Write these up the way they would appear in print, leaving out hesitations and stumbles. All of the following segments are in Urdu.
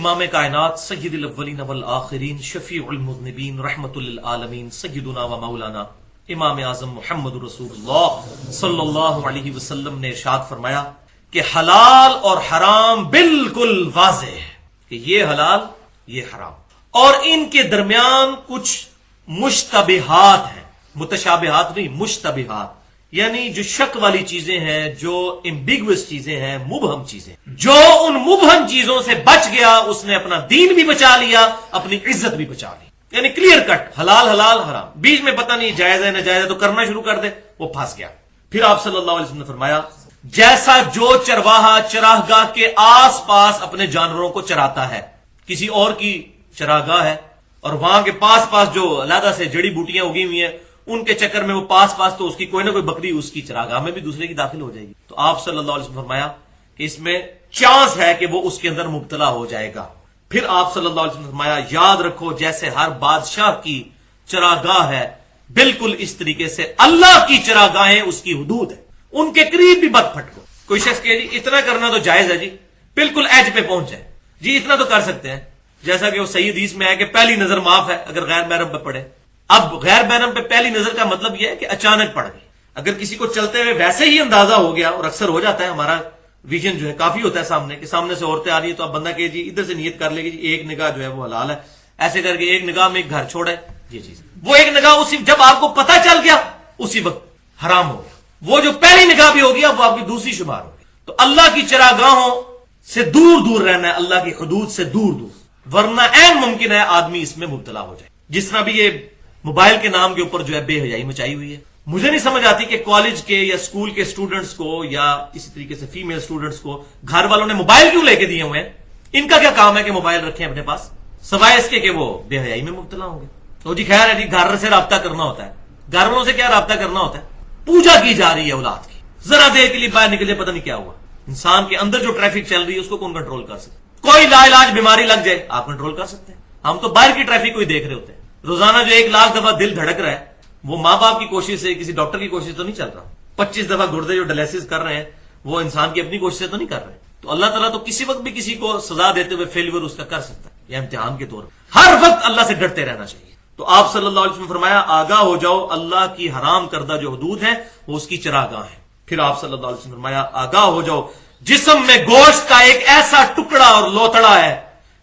امام کائنات سید الاولین والآخرین شفیع المذنبین رحمت للعالمین سیدنا و مولانا امام اعظم محمد رسول اللہ صلی اللہ علیہ وسلم نے ارشاد فرمایا کہ حلال اور حرام بالکل واضح ہے کہ یہ حلال یہ حرام، اور ان کے درمیان کچھ مشتبہات ہیں، متشابہات نہیں، مشتبہات یعنی جو شک والی چیزیں ہیں، جو ایمبیگوس چیزیں ہیں، مبہم چیزیں، جو ان مبہم چیزوں سے بچ گیا اس نے اپنا دین بھی بچا لیا، اپنی عزت بھی بچا لی۔ یعنی کلیئر کٹ حلال حلال حرام، بیچ میں پتہ نہیں جائز ہے ناجائز ہے تو کرنا شروع کر دے، وہ پھنس گیا۔ پھر آپ صلی اللہ علیہ وسلم نے فرمایا جیسا جو چرواہا چراگاہ کے آس پاس اپنے جانوروں کو چراتا ہے، کسی اور کی چراگاہ ہے اور وہاں کے پاس پاس جو علیحدہ سے جڑی بوٹیاں اگی ہوئی ہیں، ان کے چکر میں وہ پاس تو اس کی کوئی نہ کوئی بکری اس کی چراگاہ میں بھی دوسرے کی داخل ہو جائے گی، تو آپ صلی اللہ علیہ وسلم نے فرمایا کہ اس میں چانس ہے کہ وہ اس کے اندر مبتلا ہو جائے گا۔ پھر آپ صلی اللہ علیہ وسلم نے فرمایا یاد رکھو جیسے ہر بادشاہ کی چراگاہ ہے، بالکل اس طریقے سے اللہ کی چراگاہیں اس کی حدود ہے، ان کے قریب بھی مت پھٹکو۔ کوئی شخص کہ جی اتنا کرنا تو جائز ہے، جی بالکل ایج پہ پہنچ جائے، جی اتنا تو کر سکتے ہیں، جیسا کہ وہ صحیح حدیث میں ہے کہ پہلی نظر معاف ہے اگر غیر محرم پہ پڑے۔ اب غیر محرم پہ پہلی نظر کا مطلب یہ ہے کہ اچانک پڑ گئی، اگر کسی کو چلتے ہوئے ویسے ہی اندازہ ہو گیا، اور اکثر ہو جاتا ہے، ہمارا ویژن جو ہے کافی ہوتا ہے سامنے کہ سامنے سے عورتیں آ رہی ہے تو اب بندہ کہ جی ادھر سے نیت کر لے گی جی ایک نگاہ جو ہے وہ حلال ہے، ایسے کر کے ایک نگاہ میں ایک گھر چھوڑے، یہ چیز وہ ایک نگاہ اسی جب آپ کو پتہ چل گیا اسی وقت حرام ہو گیا، وہ جو پہلی نگاہ بھی ہوگی اب وہ آپ کی دوسری شمار ہوگی۔ تو اللہ کی چراگاہوں سے دور دور رہنا ہے، اللہ کی حدود سے دور دور، ورنہ عین ممکن ہے آدمی اس میں مبتلا ہو جائے۔ جس طرح بھی یہ موبائل کے نام کے اوپر جو ہے بے حیائی مچائی ہوئی ہے، مجھے نہیں سمجھ آتی کہ کالج کے یا اسکول کے اسٹوڈنٹس کو یا اسی طریقے سے فیمیل اسٹوڈنٹس کو گھر والوں نے موبائل کیوں لے کے دیے ہوئے ہیں؟ ان کا کیا کام ہے کہ موبائل رکھیں اپنے پاس سوائے اس کے کہ وہ بے حیائی میں مبتلا ہوں گے؟ تو جی خیر ہے جی، گھر سے رابطہ کرنا ہوتا ہے، گھر والوں سے کیا رابطہ کرنا ہوتا ہے؟ پوجا کی جا رہی ہے اولاد کی، ذرا دیر کے لیے باہر نکلے پتہ نہیں کیا ہوا۔ انسان کے اندر جو ٹریفک چل رہی ہے اس کو کون کنٹرول کر سکتا؟ کوئی لا علاج بیماری لگ جائے آپ کنٹرول کر سکتے ہیں، ہم تو باہر کی ٹریفک کو ہی دیکھ رہے ہوتے ہیں۔ روزانہ جو 1,00,000 دفعہ دل دھڑک رہا ہے وہ ماں باپ کی کوشش سے، کسی ڈاکٹر کی کوشش تو نہیں چل رہا۔ 25 دفعہ گردے جو ڈائلسس کر رہے ہیں وہ انسان کی اپنی کوشش سے تو نہیں کر رہے۔ تو اللہ تعالیٰ تو کسی وقت بھی کسی کو سزا دیتے ہوئے فیلور اس کا کر سکتا ہے، یا امتحان کے طور پر ہر وقت اللہ سے ڈرتے رہنا چاہیے۔ تو آپ صلی اللہ علیہ وسلم نے فرمایا آگاہ ہو جاؤ اللہ کی حرام کردہ جو حدود ہیں وہ اس کی چراگاہ ہیں۔ پھر آپ صلی اللہ علیہ وسلم نے فرمایا آگاہ ہو جاؤ جسم میں گوشت کا ایک ایسا ٹکڑا اور لوتڑا ہے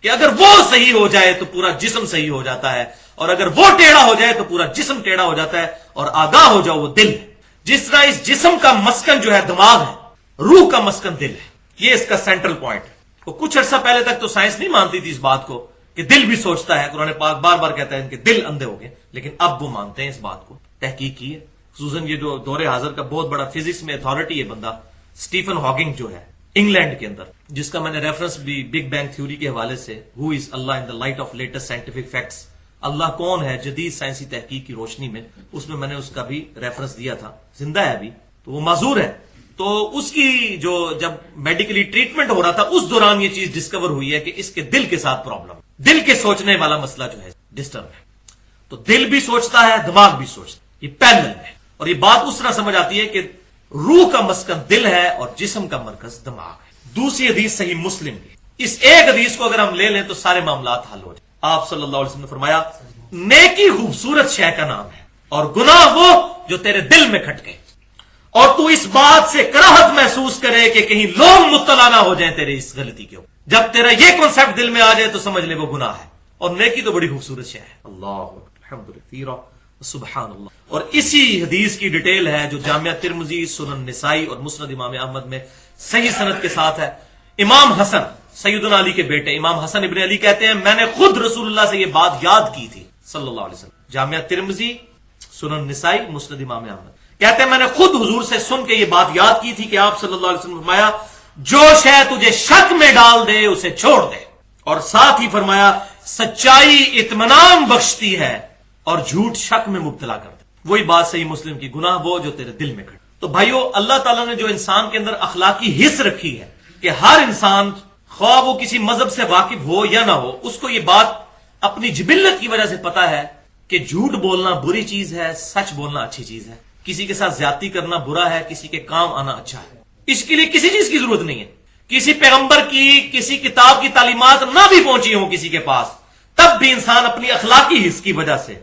کہ اگر وہ صحیح ہو جائے تو پورا جسم صحیح ہو جاتا ہے، اور اگر وہ ٹیڑھا ہو جائے تو پورا جسم ٹیڑھا ہو جاتا ہے۔ اور آگاہ ہو جاؤ وہ دل ہے، جس طرح اس جسم کا مسکن جو ہے دماغ ہے، روح کا مسکن دل ہے، یہ اس کا سینٹرل پوائنٹ ہے۔ وہ کچھ عرصہ پہلے تک تو سائنس نہیں مانتی تھی اس بات کو کہ دل بھی سوچتا ہے، قرآن پاک بار بار کہتا ہے ان کے دل اندھے ہو گئے، لیکن اب وہ مانتے ہیں اس بات کو، تحقیق کی ہے۔ خصوصاً یہ جو دور حاضر کا بہت بڑا فزکس میں اتھارٹی ہے بندہ اسٹیفن ہاکنگ جو ہے انگلینڈ کے اندر، جس کا میں نے ریفرنس بھی بگ بینگ تھیوری کے حوالے سے who is Allah in the light of latest scientific facts, Allah کون ہے جدید سائنسی تحقیق کی روشنی میں، اس میں نے اس کا بھی ریفرنس دیا تھا، زندہ ہے ابھی تو وہ معذور ہے۔ تو اس کی جو جب میڈیکلی ٹریٹمنٹ ہو رہا تھا اس دوران یہ چیز ڈسکور ہوئی ہے کہ اس کے دل کے ساتھ پرابلم، دل کے سوچنے والا مسئلہ جو ہے ڈسٹرب ہے۔ تو دل بھی سوچتا ہے، دماغ بھی سوچتا ہے، یہ پیرلل ہے۔ اور یہ بات اس طرح سمجھ آتی ہے کہ روح کا مسکن دل ہے اور جسم کا مرکز دماغ ہے۔ دوسری حدیث صحیح مسلم کی، اس ایک حدیث کو اگر ہم لے لیں تو سارے معاملات حل ہو جائیں۔ آپ صلی اللہ علیہ وسلم نے فرمایا نیکی خوبصورت شے کا نام ہے اور گناہ وہ جو تیرے دل میں کھٹکے، اور تو اس بات سے کراہت محسوس کرے کہ کہیں لوگ مطلع نہ ہو جائیں تیرے اس غلطی کے اوپر۔ جب تیرا یہ کنسپٹ دل میں آ جائے تو سمجھ لے وہ گناہ ہے، اور نیکی تو بڑی خوبصورت شے ہے۔ اللہ الحمدللہ سبحان اللہ۔ اور اسی حدیث کی ڈیٹیل ہے جو جامعہ ترمذی، سنن نسائی اور مسند امام احمد میں صحیح سند کے ساتھ ہے۔ امام حسن سیدنا علی کے بیٹے امام حسن ابن علی کہتے ہیں میں نے خود رسول اللہ سے یہ بات یاد کی تھی صلی اللہ علیہ وسلم، جامعہ ترمذی، سنن نسائی، مسند امام احمد، کہتے ہیں میں نے خود حضور سے سن کے یہ بات یاد کی تھی کہ آپ صلی اللہ علیہ وسلم نے فرمایا جو شے تجھے شک میں ڈال دے اسے چھوڑ دے، اور ساتھ ہی فرمایا سچائی اطمینان بخشتی ہے اور جھوٹ شک میں مبتلا کر دے۔ وہی بات صحیح مسلم کی، گناہ وہ جو تیرے دل میں کھڑے۔ تو بھائیو اللہ تعالیٰ نے جو انسان کے اندر اخلاقی حص رکھی ہے کہ ہر انسان خواہ وہ کسی مذہب سے واقف ہو یا نہ ہو، اس کو یہ بات اپنی جبلت کی وجہ سے پتا ہے کہ جھوٹ بولنا بری چیز ہے، سچ بولنا اچھی چیز ہے، کسی کے ساتھ زیادتی کرنا برا ہے، کسی کے کام آنا اچھا ہے۔ اس کے لیے کسی چیز کی ضرورت نہیں ہے کسی پیغمبر کی کسی کتاب کی تعلیمات نہ بھی پہنچی ہوں کسی کے پاس، تب بھی انسان اپنی اخلاقی حس کی وجہ سے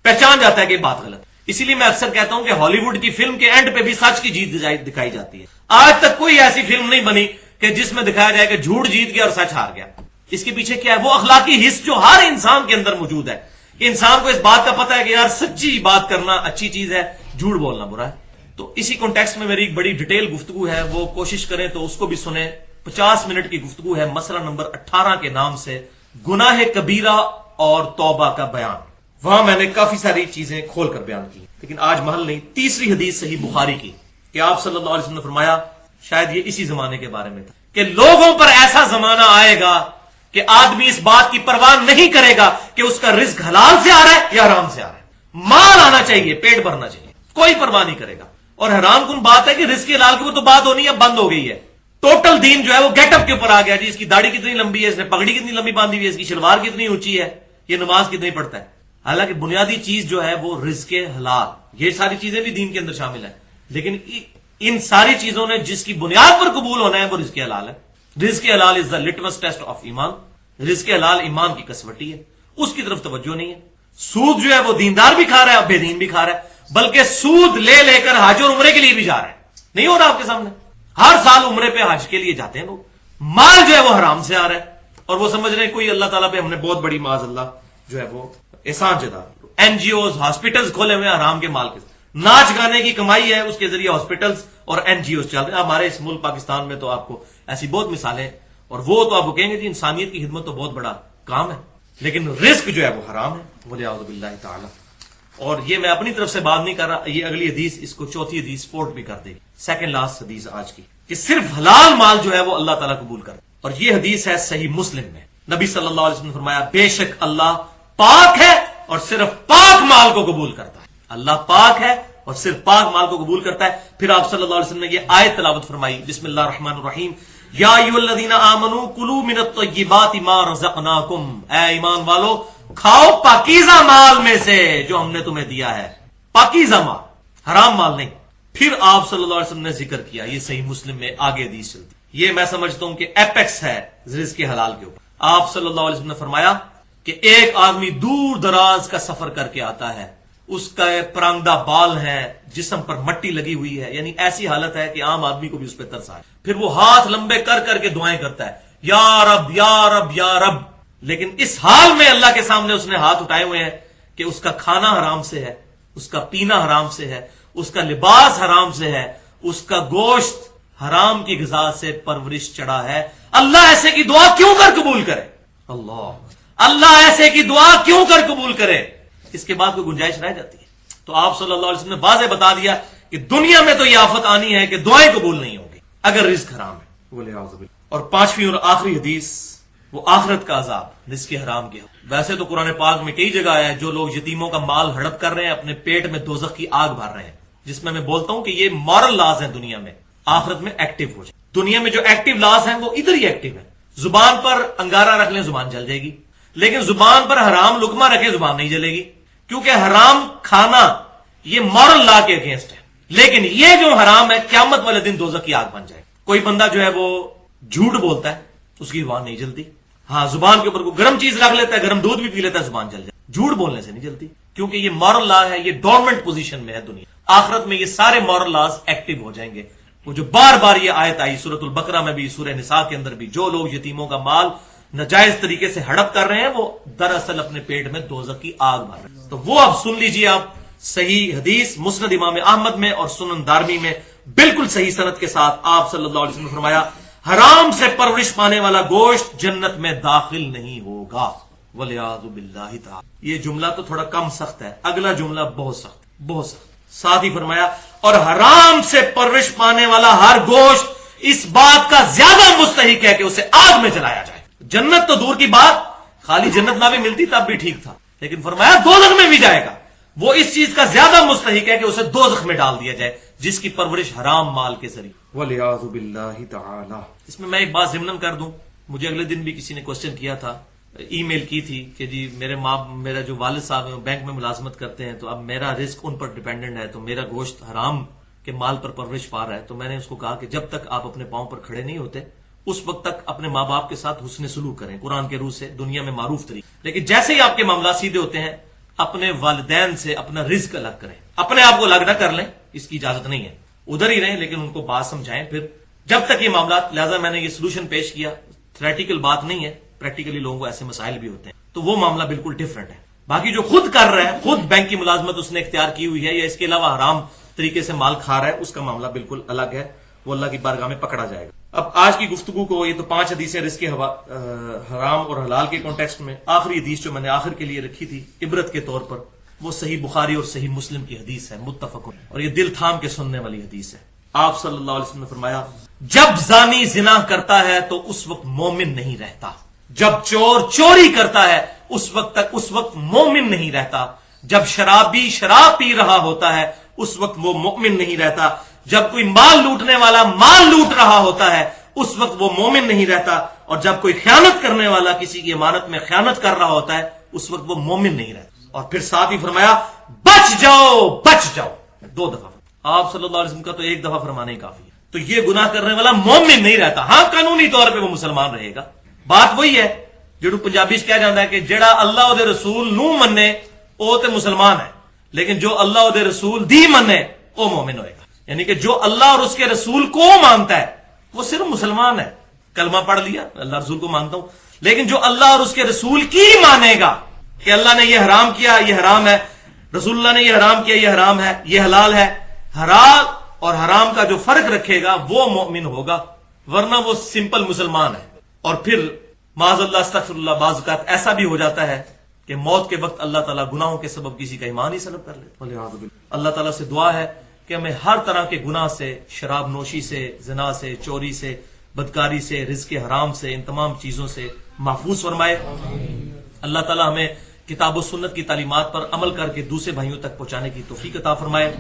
پہچان جاتا ہے کہ یہ بات غلط ہے۔ اسی لیے میں اکثر کہتا ہوں کہ ہالی ووڈ کی فلم کے اینڈ پہ بھی سچ کی جیت دکھائی جاتی ہے۔ آج تک کوئی ایسی فلم نہیں بنی کہ جس میں دکھایا جائے کہ جھوٹ جیت گیا اور سچ ہار گیا۔ اس کے پیچھے کیا ہے؟ وہ اخلاقی حس جو ہر انسان کے اندر موجود ہے کہ انسان کو اس بات کا پتہ ہے کہ یار سچی بات کرنا اچھی چیز ہے، جھوٹ بولنا برا ہے۔ تو اسی کانٹیکسٹ میں میری ایک بڑی ڈیٹیل گفتگو ہے، وہ کوشش کریں تو اس کو بھی سنیں۔ 50 منٹ کی گفتگو ہے، مسئلہ نمبر 18 کے نام سے گناہ کبیرہ اور توبہ کا بیان۔ وہاں میں نے کافی ساری چیزیں کھول کر بیان کی، لیکن آج محل نہیں۔ تیسری حدیث صحیح بخاری کی کہ آپ صلی اللہ علیہ وسلم نے فرمایا، شاید یہ اسی زمانے کے بارے میں تھا، کہ لوگوں پر ایسا زمانہ آئے گا کہ آدمی اس بات کی پرواہ نہیں کرے گا کہ اس کا رزق حلال سے آ رہا ہے یا حرام سے آ رہا ہے۔ مال آنا چاہیے، پیٹ بھرنا چاہیے، کوئی پرواہ نہیں کرے گا۔ اور حیران کن بات ہے کہ رزق حلال کی وہ تو بات ہونی ہے، بند ہو گئی ہے۔ ٹوٹل دین جو ہے وہ گیٹ اپ کے اوپر آ گیا، جی اس کی داڑھی کتنی لمبی ہے، اس نے پگڑی کتنی لمبی باندھی ہوئی ہے، اس کی شلوار کتنی اونچی ہے، یہ نماز کتنی پڑھتا ہے۔ حالانکہ بنیادی چیز جو ہے وہ رزق حلال، یہ ساری چیزیں بھی دین کے اندر شامل ہیں، لیکن ان ساری چیزوں نے جس کی بنیاد پر قبول ہونا ہے وہ رزق حلال ہے۔ رزق حلال از دا لٹمس ٹیسٹ آف ایمان۔ رزق حلال ایمان کی کسوٹی ہے، اس کی طرف توجہ نہیں ہے۔ سود جو ہے وہ دیندار بھی کھا رہا ہے اور بے دین بھی کھا رہا ہے، بلکہ سود لے لے کر حج اور عمرے کے لیے بھی جا رہا ہے۔ نہیں ہو رہا آپ کے سامنے؟ ہر سال عمرے پہ حج کے لیے جاتے ہیں لوگ، مال جو ہے وہ حرام سے آ رہا ہے، اور وہ سمجھ رہے ہیں کوئی اللہ تعالیٰ پہ ہم نے بہت بڑی معاذ اللہ جو ہے وہ احسان جتا۔ این جی اوز، ہاسپٹلز کھولے ہوئے ہیں حرام کے مال کے، ناچ گانے کی کمائی ہے، اس کے ذریعے ہاسپٹلز اور این جی اوز چل رہے ہیں۔ ہمارے اس ملک پاکستان میں تو آپ کو ایسی بہت مثالیں ہیں، اور وہ تو آپ کو کہیں گے جی انسانیت کی خدمت تو بہت بڑا کام ہے، لیکن رزق جو ہے وہ حرام ہے، ولیعوذ باللہ تعالی۔ اور یہ میں اپنی طرف سے بات نہیں کر رہا، یہ اگلی حدیث اس کو چوتھی حدیث سپورٹ بھی کر دے گی، سیکنڈ لاسٹ حدیث آج کی، کہ صرف حلال مال جو ہے وہ اللہ تعالیٰ قبول کرے۔ اور یہ حدیث ہے صحیح مسلم میں، نبی صلی اللہ علیہ وسلم نے فرمایا، بے شک اللہ پاک ہے اور صرف پاک مال کو قبول کرتا ہے۔ اللہ پاک ہے اور صرف پاک مال کو قبول کرتا ہے۔ پھر آپ صلی اللہ علیہ وسلم نے یہ آیت تلاوت فرمائی، بسم اللہ الرحمن الرحیم، یا ایھا الذین آمنوا کلوا من الطیبات ما رزقناکم، اے ایمان والو کھاؤ پاکیزہ مال میں سے جو ہم نے تمہیں دیا ہے، پاکیزہ مال، حرام مال نہیں۔ پھر آپ صلی اللہ علیہ وسلم نے ذکر کیا، یہ صحیح مسلم میں آگے حدیث چلتی، یہ میں سمجھتا ہوں کہ ایپیکس ہے رزق حلال کے اوپر۔ آپ صلی اللہ علیہ وسلم نے فرمایا کہ ایک آدمی دور دراز کا سفر کر کے آتا ہے، اس کا پرانگدہ بال ہے، جسم پر مٹی لگی ہوئی ہے، یعنی ایسی حالت ہے کہ عام آدمی کو بھی اس پہ ترس آئے۔ پھر وہ ہاتھ لمبے کر کر کے دعائیں کرتا ہے، یا رب یا رب یا رب، لیکن اس حال میں اللہ کے سامنے اس نے ہاتھ اٹھائے ہوئے ہیں کہ اس کا کھانا حرام سے ہے، اس کا پینا حرام سے ہے، اس کا لباس حرام سے ہے، اس کا گوشت حرام کی غذا سے پرورش چڑھا ہے۔ اللہ ایسے کی دعا کیوں کر قبول کرے؟ اللہ ایسے کی دعا کیوں کر قبول کرے؟ اس کے بعد کوئی گنجائش رہ جاتی ہے؟ تو آپ صلی اللہ علیہ وسلم نے واضح بتا دیا کہ دنیا میں تو یہ آفت آنی ہے کہ دعائیں قبول نہیں ہوں گی اگر رزق حرام ہے۔ اور پانچویں اور آخری حدیث، وہ آخرت کا عذاب رزق حرام کے۔ ویسے تو قرآن پاک میں کئی جگہ ہے جو لوگ یتیموں کا مال ہڑپ کر رہے ہیں، اپنے پیٹ میں دوزخ کی آگ بھر رہے ہیں، جس میں بولتا ہوں کہ یہ مورل لاز ہیں دنیا میں، آخرت میں ایکٹیو ہو جائے۔ دنیا میں جو ایکٹیو لاز ہیں وہ ادھر ہی ایکٹیو ہیں۔ زبان پر انگارہ رکھ لیں زبان جل جائے گی، لیکن زبان پر حرام لقمہ رکھے زبان نہیں جلے گی، کیونکہ حرام کھانا یہ مورل لا کے اگینسٹ ہے۔ لیکن یہ جو حرام ہے قیامت والے دن دوزخ کی آگ بن جائے۔ کوئی بندہ جو ہے وہ جھوٹ بولتا ہے، اس کی زبان نہیں جلتی۔ ہاں زبان کے اوپر کوئی گرم چیز رکھ لیتا ہے، گرم دودھ بھی پی لیتا ہے، زبان جل جائے۔ جھوٹ بولنے سے نہیں جلتی، کیونکہ یہ مورل لا ہے، یہ ڈورمنٹ پوزیشن میں ہے دنیا۔ آخرت میں یہ سارے مورل لاز ایکٹیو ہو جائیں گے۔ وہ جو بار بار یہ آیت آئی سورۃ البقرہ میں بھی، سورہ نساء کے اندر بھی، جو لوگ یتیموں کا مال ناجائز طریقے سے ہڑپ کر رہے ہیں وہ دراصل اپنے پیٹ میں دوزخ کی آگ بھر رہے ہیں۔ تو وہ اب سن لیجیے آپ، صحیح حدیث مسند امام احمد میں اور سنن دارمی میں بالکل صحیح سند کے ساتھ آپ صلی اللہ علیہ وسلم نے فرمایا، حرام سے پرورش پانے والا گوشت جنت میں داخل نہیں ہوگا، ولیعوذ باللہ تعالی۔ یہ جملہ تو تھوڑا کم سخت ہے، اگلا جملہ بہت سخت، بہت سخت۔ ساتھ ہی فرمایا، اور حرام سے پرورش پانے والا ہر گوشت اس بات کا زیادہ مستحق ہے کہ اسے آگ میں جلایا جائے۔ جنت تو دور کی بات، خالی جنت نہ بھی ملتی تب بھی ٹھیک تھا، لیکن فرمایا دوزخ میں بھی جائے گا، وہ اس چیز کا زیادہ مستحق ہے کہ اسے دوزخ میں ڈال دیا جائے جس کی پرورش حرام مال کے ذریعے، والعیاذ باللہ تعالی۔ اس میں ایک بات ضمن کر دوں، مجھے اگلے دن بھی کسی نے کوسچن کیا تھا، ای میل کی تھی کہ جی میرا جو والد صاحب ہیں وہ بینک میں ملازمت کرتے ہیں، تو اب میرا رزق ان پر ڈیپینڈنٹ ہے، تو میرا گوشت حرام کے مال پر پرورش پا رہا ہے۔ تو میں نے اس کو کہا کہ جب تک آپ اپنے پاؤں پر کھڑے نہیں ہوتے اس وقت تک اپنے ماں باپ کے ساتھ حسن سلوک کریں قرآن کے روح سے، دنیا میں معروف طریقے. لیکن جیسے ہی آپ کے معاملات سیدھے ہوتے ہیں اپنے والدین سے اپنا رزق الگ کریں، اپنے آپ کو الگ نہ کر لیں، اس کی اجازت نہیں ہے. ادھر ہی رہیں لیکن ان کو بات سمجھائیں. پھر جب تک یہ معاملات، لہذا میں نے یہ سولوشن پیش کیا، تھریٹیکل بات نہیں ہے، پریکٹیکلی لوگوں کو ایسے مسائل بھی ہوتے ہیں، تو وہ معاملہ بالکل ڈفرنٹ ہے. باقی جو خود کر رہا ہے، خود بینک کی ملازمت اس نے اختیار کی ہوئی ہے یا اس کے علاوہ حرام طریقے سے مال کھا رہا ہے، اس کا معاملہ بالکل الگ ہے، وہ اللہ کی بارگاہ میں پکڑا جائے گا. اب آج کی گفتگو کو، یہ تو 5 حدیثیں رزق حرام اور حلال کے کانٹیکسٹ میں، آخری حدیث جو میں نے آخر کے لیے رکھی تھی عبرت کے طور پر، وہ صحیح بخاری اور صحیح مسلم کی حدیث ہے، متفق، اور یہ دل تھام کے سننے والی حدیث ہے. آپ صلی اللہ علیہ وسلم نے فرمایا جب زانی زنا کرتا ہے تو اس وقت مومن نہیں رہتا، جب چور چوری کرتا ہے اس وقت مومن نہیں رہتا، جب شرابی شراب پی رہا ہوتا ہے اس وقت وہ مومن نہیں رہتا، جب کوئی مال لوٹنے والا مال لوٹ رہا ہوتا ہے اس وقت وہ مومن نہیں رہتا، اور جب کوئی خیانت کرنے والا کسی کی امانت میں خیانت کر رہا ہوتا ہے اس وقت وہ مومن نہیں رہتا. اور پھر ساتھ ہی فرمایا بچ جاؤ بچ جاؤ، 2 دفعہ. آپ صلی اللہ علیہ وسلم کا تو 1 دفعہ فرمانا ہی کافی ہے. تو یہ گناہ کرنے والا مومن نہیں رہتا. ہاں قانونی طور پہ وہ مسلمان رہے گا. بات وہی ہے جڑو پنجابی کہا جاتا ہے کہ جڑا اللہ اور رسول نو منے وہ تے مسلمان ہے، لیکن جو اللہ اور رسول دی منے وہ مومن ہوئے گا. یعنی کہ جو اللہ اور اس کے رسول کو مانتا ہے وہ صرف مسلمان ہے. کلمہ پڑھ لیا اللہ رسول کو مانتا ہوں، لیکن جو اللہ اور اس کے رسول کی مانے گا کہ اللہ نے یہ حرام کیا یہ حرام ہے، رسول اللہ نے یہ حرام کیا یہ حرام ہے، یہ حلال ہے، حلال اور حرام کا جو فرق رکھے گا وہ مومن ہوگا، ورنہ وہ سمپل مسلمان ہے. اور پھر معاذ اللہ استغفر اللہ، بعض اوقات ایسا بھی ہو جاتا ہے کہ موت کے وقت اللہ تعالیٰ گناہوں کے سبب کسی کا ایمان ہی سلب کر لے. اللہ تعالیٰ سے دعا ہے کہ ہمیں ہر طرح کے گناہ سے، شراب نوشی سے، زنا سے، چوری سے، بدکاری سے، رزق حرام سے، ان تمام چیزوں سے محفوظ فرمائے. اللہ تعالیٰ ہمیں کتاب و سنت کی تعلیمات پر عمل کر کے دوسرے بھائیوں تک پہنچانے کی توفیق عطا فرمائے.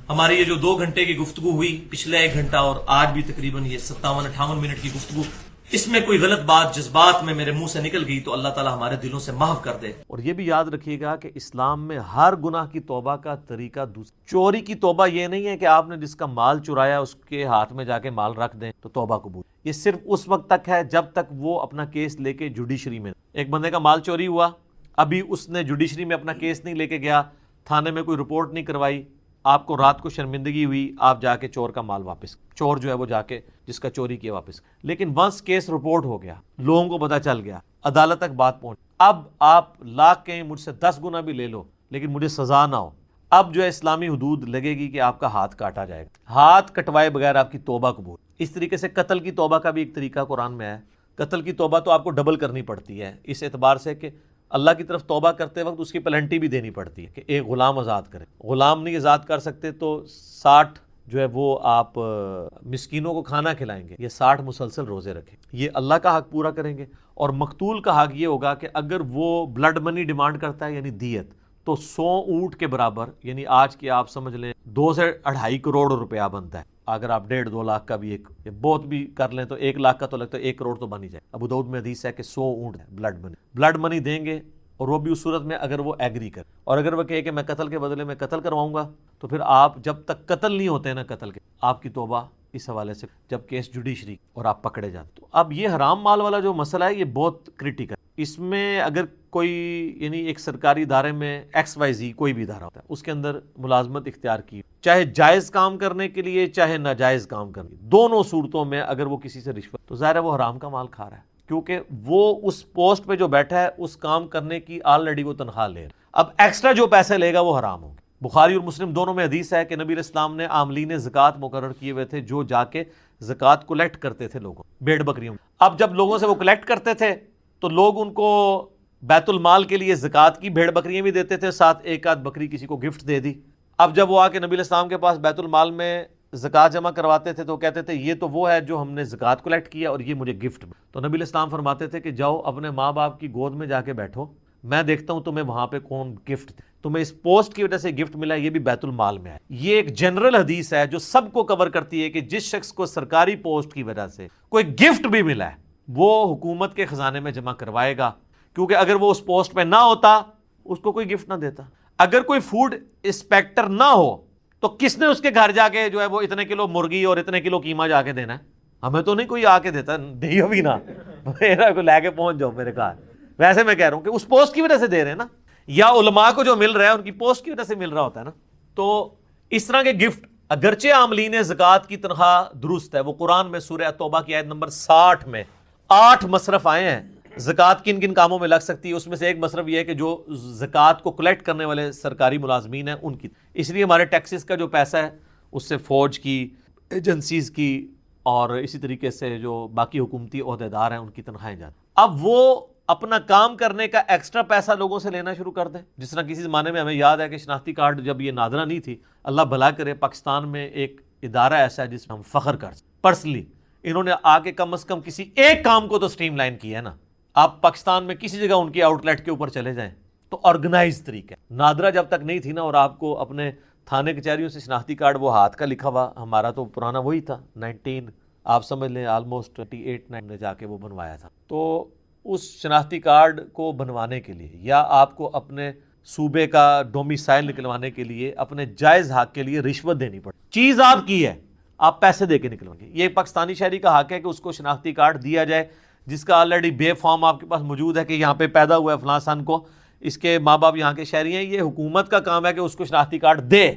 ہماری یہ جو 2 گھنٹے کی گفتگو ہوئی، پچھلے 1 گھنٹہ اور آج بھی تقریباً یہ 57-58 منٹ کی گفتگو، اس میں کوئی غلط بات جذبات میں میرے منہ سے نکل گئی تو اللہ تعالیٰ ہمارے دلوں سے معاف کر دے. اور یہ بھی یاد رکھیے گا کہ اسلام میں ہر گناہ کی توبہ کا طریقہ دوسرا. چوری کی توبہ یہ نہیں ہے کہ آپ نے جس کا مال چرایا اس کے ہاتھ میں جا کے مال رکھ دیں تو توبہ قبول. یہ صرف اس وقت تک ہے جب تک وہ اپنا کیس لے کے جوڈیشری میں. ایک بندے کا مال چوری ہوا، ابھی اس نے جوڈیشری میں اپنا کیس نہیں لے کے گیا، تھانے میں کوئی رپورٹ نہیں کروائی، آپ کو رات کو شرمندگی ہوئی، آپ جا کے چور کا مال واپس، چور جو ہے وہ جا کے جس کا چوری کیا واپس. لیکن ونس کیس رپورٹ ہو گیا، لوگوں کو پتا چل گیا، عدالت تک بات پہنچ، اب آپ لاکھ کہیں مجھ سے 10 گنا بھی لے لو لیکن مجھے سزا نہ ہو، اب جو ہے اسلامی حدود لگے گی کہ آپ کا ہاتھ کاٹا جائے گا. ہاتھ کٹوائے بغیر آپ کی توبہ قبول. اس طریقے سے قتل کی توبہ کا بھی ایک طریقہ قرآن میں ہے. قتل کی توبہ تو آپ کو ڈبل کرنی پڑتی ہے اس اعتبار سے کہ اللہ کی طرف توبہ کرتے وقت اس کی پلنٹی بھی دینی پڑتی ہے کہ ایک غلام آزاد کرے. غلام نہیں آزاد کر سکتے تو 60 جو ہے وہ آپ مسکینوں کو کھانا کھلائیں گے، یہ 60 مسلسل روزے رکھیں، یہ اللہ کا حق پورا کریں گے. اور مقتول کا حق یہ ہوگا کہ اگر وہ بلڈ منی ڈیمانڈ کرتا ہے یعنی دیت، تو 100 اونٹ کے برابر، یعنی آج کی آپ سمجھ لیں 2 سے 2.5 کروڑ روپیہ بنتا ہے. اگر آپ 1.5-2 لاکھ کا بھی ایک بہت بھی کر لیں تو 1 لاکھ کا تو لگتا ہے 1 کروڑ تو بن ہی جائے. ابو داؤد میں حدیث ہے کہ 100 اونٹ ہے بلڈ منی دیں گے، اور وہ بھی اس صورت میں اگر وہ ایگری کر. اور اگر وہ کہے کہ میں قتل کے بدلے میں قتل کرواؤں گا، تو پھر آپ جب تک قتل نہیں ہوتے ہیں نا قتل کے، آپ کی توبہ اس حوالے سے جب کیس جوڈیشری اور آپ پکڑے جاتے. تو اب یہ حرام مال والا جو مسئلہ ہے یہ بہت کریٹیکل. اس میں اگر کوئی یعنی ایک سرکاری ادارے میں XYZ کوئی بھی ادارہ ہوتا ہے، اس کے اندر ملازمت اختیار کی، چاہے جائز کام کرنے کے لیے چاہے ناجائز کام کرنے، دونوں صورتوں میں اگر وہ کسی سے رشوت، تو ظاہر ہے وہ حرام کا مال کھا رہا ہے، کیونکہ وہ اس پوسٹ پہ جو بیٹھا ہے اس کام کرنے کی آلریڈی وہ تنخواہ لے رہا ہے. اب ایکسٹرا جو پیسے لے گا وہ حرام ہوں گے. بخاری اور مسلم دونوں میں حدیث ہے کہ نبی علیہ السلام نے عاملین زکوٰۃ مقرر کیے ہوئے تھے جو جا کے زکوٰۃ کلیکٹ کرتے تھے لوگوں، بھیڑ بکریوں. اب جب لوگوں سے وہ کلیکٹ کرتے تھے تو لوگ ان کو بیت المال کے لیے زکوٰۃ کی بھیڑ بکریاں بھی دیتے تھے، ساتھ ایک آدھ بکری کسی کو گفٹ دے دی. اب جب وہ آ کے نبی علیہ السلام کے پاس بیت المال میں زکوٰۃ جمع کرواتے تھے تو کہتے تھے یہ تو وہ ہے جو ہم نے زکوٰۃ کلیکٹ کیا اور یہ مجھے گفٹ. تو نبی علیہ السلام فرماتے تھے کہ جاؤ اپنے ماں باپ کی گود میں جا کے بیٹھو، میں دیکھتا ہوں تمہیں وہاں پہ کون گفٹ دے. تمہیں اس پوسٹ کی وجہ سے گفٹ ملا، یہ بھی بیت المال میں ہے. یہ ایک جنرل حدیث ہے جو سب کو کور کرتی ہے کہ جس شخص کو سرکاری پوسٹ کی وجہ سے کوئی گفٹ بھی ملا ہے وہ حکومت کے خزانے میں جمع کروائے گا، کیونکہ اگر وہ اس پوسٹ پہ نہ ہوتا اس کو کوئی گفٹ نہ دیتا. اگر کوئی فوڈ انسپیکٹر نہ ہو تو کس نے اس کے گھر جا کے جو ہے وہ اتنے کلو مرغی اور اتنے کلو قیمہ جا کے دینا ہے؟ ہمیں تو نہیں کوئی آ کے دیتا، دیو بھی نہ میرا کو لے کے پہنچ جاؤ میرے گھر. ویسے میں کہہ رہا ہوں کہ اس پوسٹ کی وجہ سے دے رہے ہیں نا، یا علماء کو جو مل رہا ہے ان کی پوسٹ کی وجہ سے مل رہا ہوتا ہے نا. تو اس طرح کے گفٹ اگرچہ عاملین زکوٰۃ کی تنخواہ درست ہے، وہ قرآن میں سورہ توبہ کی آیت نمبر 60 میں 8 مصرف آئے ہیں زکوٰۃ کن کن کاموں میں لگ سکتی ہے. اس میں سے ایک مصرف یہ ہے کہ جو زکوٰۃ کو کلیکٹ کرنے والے سرکاری ملازمین ہیں ان کی، اس لیے ہمارے ٹیکسز کا جو پیسہ ہے اس سے فوج کی، ایجنسیز کی، اور اسی طریقے سے جو باقی حکومتی عہدیدار ہیں ان کی تنخواہیں جاتی. اب وہ اپنا کام کرنے کا ایکسٹرا پیسہ لوگوں سے لینا شروع کر دیں. جس طرح کسی زمانے میں ہمیں یاد ہے کہ شناختی کارڈ جب یہ نادرہ نہیں تھی، اللہ بھلا کرے پاکستان میں ایک ادارہ ایسا ہے جس میں ہم فخر کر سکتے. پرسنلی انہوں نے آ کے کم از کم کسی ایک کام کو تو سٹریم لائن کیا ہے نا. آپ پاکستان میں کسی جگہ ان کی آؤٹ لیٹ کے اوپر چلے جائیں تو آرگنائز طریقہ. نادرہ جب تک نہیں تھی نا، اور آپ کو اپنے تھانے کچہریوں سے شناختی کارڈ وہ ہاتھ کا لکھا ہوا، ہمارا تو پرانا وہی تھا 19 آپ سمجھ لیں آلموسٹ 28 نے جا کے وہ بنوایا تھا. تو اس شناختی کارڈ کو بنوانے کے لیے یا آپ کو اپنے صوبے کا ڈومیسائل نکلوانے کے لیے اپنے جائز حق کے لیے رشوت دینی پڑتی. چیز آپ کی ہے، آپ پیسے دے کے نکلوائیں گے. یہ پاکستانی شہری کا حق ہے کہ اس کو شناختی کارڈ دیا جائے جس کا آلریڈی بے فارم آپ کے پاس موجود ہے کہ یہاں پہ پیدا ہوا ہے فلاں سن کو، اس کے ماں باپ یہاں کے شہری ہیں. یہ حکومت کا کام ہے کہ اس کو شناختی کارڈ دے.